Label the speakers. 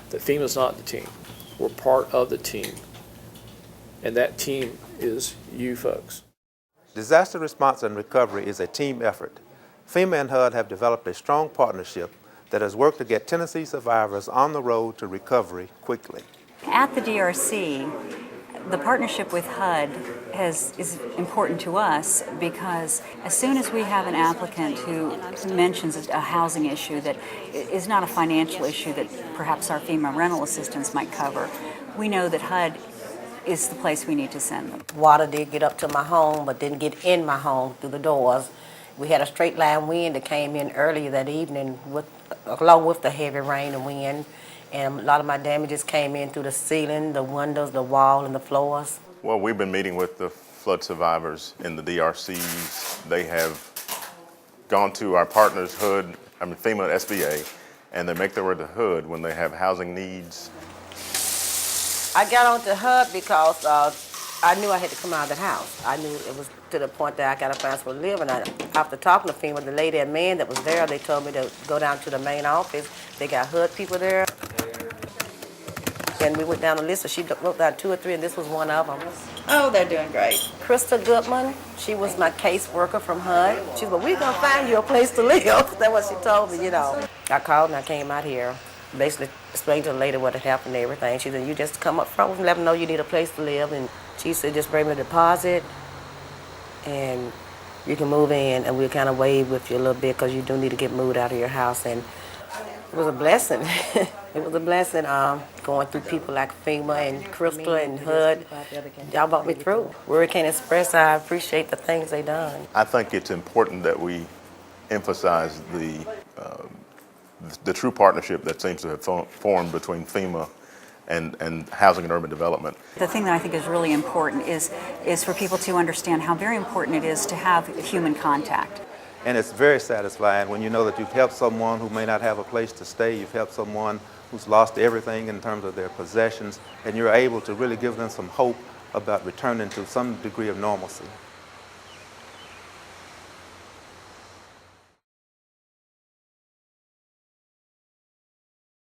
Speaker 1: that FEMA's not the team. We're part of the team. And that team is you folks.
Speaker 2: Disaster response and recovery is a team effort. FEMA and HUD have developed a strong partnership that has worked to get Tennessee survivors on the road to recovery quickly.
Speaker 3: At the DRC, the partnership with HUD is important to us because as soon as we have an applicant who mentions a housing issue that is not a financial issue that perhaps our FEMA rental assistance might cover, we know that HUD is the place we need to send them.
Speaker 4: Water did get up to my home, but didn't get in my home through the doors. We had a straight line wind that came in earlier that evening, along with the heavy rain and wind. And a lot of my damages came in through the ceiling, the windows, the wall, and the floors.
Speaker 5: Well, we've been meeting with the flood survivors in the DRCs. They have gone to our partners, FEMA and SBA, and they make their way to HUD when they have housing needs.
Speaker 4: I got onto HUD because I knew I had to come out of the house. I knew it was to the point that I got to find somewhere to live. And after talking to FEMA, the lady and man that was there, they told me to go down to the main office. They got HUD people there. And we went down the list, so she wrote down 2 or 3, and this was one of them.
Speaker 6: Oh, they're doing great.
Speaker 4: Krista Goodman, she was my caseworker from HUD. She said, well, we're going to find you a place to live. That's what she told me, you know. I called and I came out here, basically explained to the lady what had happened and everything. She said, you just come up front and let them know you need a place to live. And she said, just bring me a deposit, and you can move in, and we'll kind of waive with you a little bit because you do need to get moved out of your house. And it was a blessing. It was a blessing going through people like FEMA and Crystal and HUD. Y'all brought me through. Word can't express how I appreciate the things they done.
Speaker 5: I think it's important that we emphasize the true partnership that seems to have formed between FEMA and housing and urban development.
Speaker 3: The thing that I think is really important is for people to understand how very important it is to have human contact.
Speaker 2: And it's very satisfying when you know that you've helped someone who may not have a place to stay, you've helped someone who's lost everything in terms of their possessions, and you're able to really give them some hope about returning to some degree of normalcy.